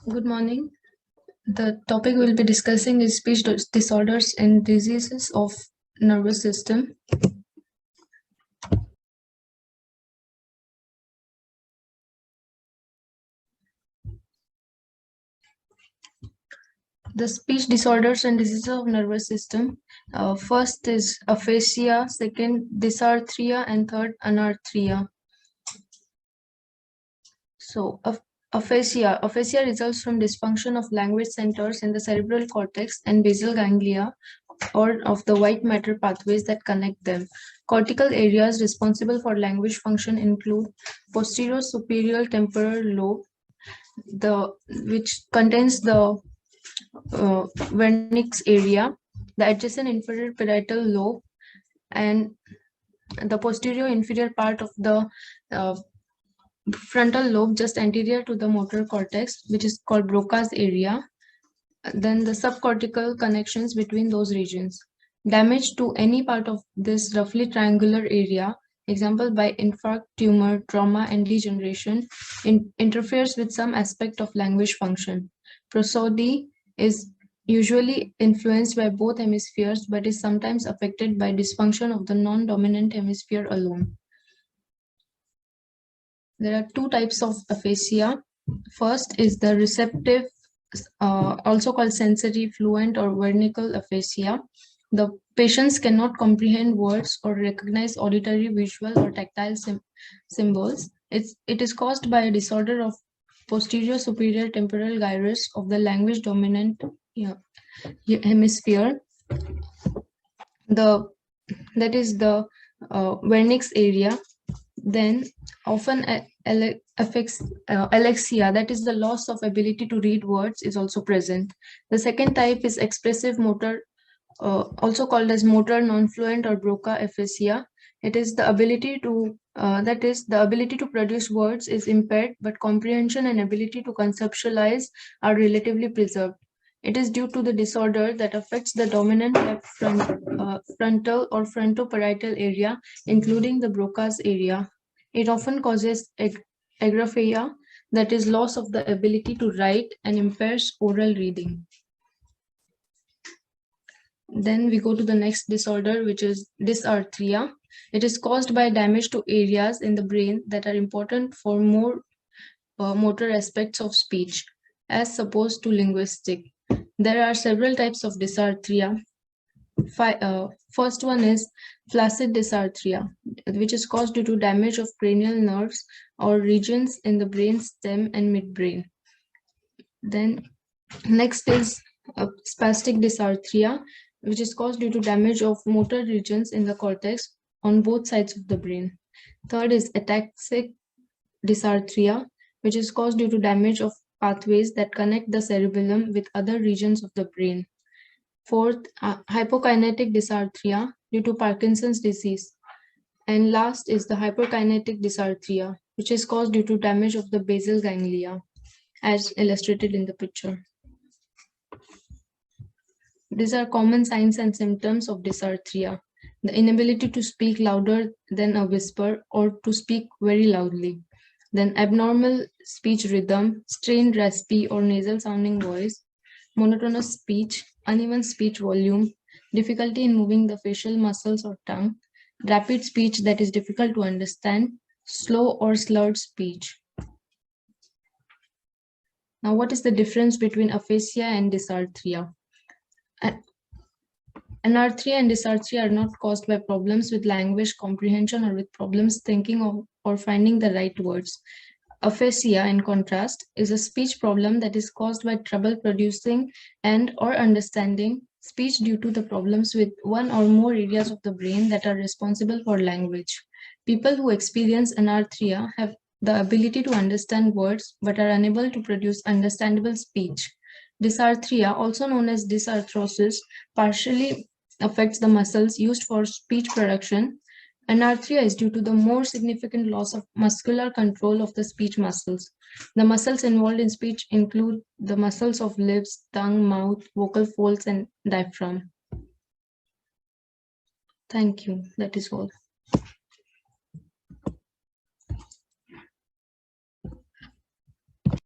Good morning. The topic we'll be discussing is speech disorders and diseases of nervous system. The speech disorders and diseases of nervous system. First is aphasia, second dysarthria, and third anarthria. So, aphasia results from dysfunction of language centers in the cerebral cortex and basal ganglia, or of the white matter pathways that connect them. Cortical areas responsible for language function include posterior superior temporal lobe, which contains the Wernicke's area, the adjacent inferior parietal lobe, and the posterior inferior part of the uh, frontal lobe just anterior to the motor cortex, which is called Broca's area. Then the subcortical connections between those regions. Damage to any part of this roughly triangular area, example by infarct, tumor, trauma, and degeneration, interferes with some aspect of language function. Prosody is usually influenced by both hemispheres but is sometimes affected by dysfunction of the non-dominant hemisphere alone. There are two types of aphasia. First is the receptive, also called sensory fluent or Wernicke aphasia. The patients cannot comprehend words or recognize auditory, visual, or tactile symbols. It is caused by a disorder of posterior superior temporal gyrus of the language dominant hemisphere. That is the Wernicke's area. Then often affects alexia, that is the loss of ability to read words, is also present. The second type is expressive motor, also called as motor non-fluent or Broca aphasia. It is the ability to the ability to produce words is impaired, but comprehension and ability to conceptualize are relatively preserved. It is due to the disorder that affects the dominant left frontal or frontoparietal area, including the Broca's area. It often causes agraphia, that is loss of the ability to write, and impairs oral reading. Then we go to the next disorder, which is dysarthria. It is caused by damage to areas in the brain that are important for more motor aspects of speech, as opposed to linguistic. There are several types of dysarthria. First one is flaccid dysarthria, which is caused due to damage of cranial nerves or regions in the brain stem and midbrain. Then next is spastic dysarthria, which is caused due to damage of motor regions in the cortex on both sides of the brain. Third is ataxic dysarthria, which is caused due to damage of pathways that connect the cerebellum with other regions of the brain. Fourth, hypokinetic dysarthria due to Parkinson's disease. And last is the hyperkinetic dysarthria, which is caused due to damage of the basal ganglia, as illustrated in the picture. These are common signs and symptoms of dysarthria: the inability to speak louder than a whisper or to speak very loudly. Then abnormal speech rhythm, strained raspy or nasal sounding voice, monotonous speech, uneven speech volume, difficulty in moving the facial muscles or tongue, rapid speech that is difficult to understand, slow or slurred speech. Now, what is the difference between aphasia and dysarthria? Anarthria and dysarthria are not caused by problems with language comprehension or with problems thinking of or finding the right words. Aphasia, in contrast, is a speech problem that is caused by trouble producing and or understanding speech due to the problems with one or more areas of the brain that are responsible for language. People who experience anarthria have the ability to understand words but are unable to produce understandable speech. Dysarthria, also known as dysarthrosis, partially affects the muscles used for speech production. Anarthria is due to the more significant loss of muscular control of the speech muscles. The muscles involved in speech include the muscles of lips, tongue, mouth, vocal folds, and diaphragm. Thank you. That is all.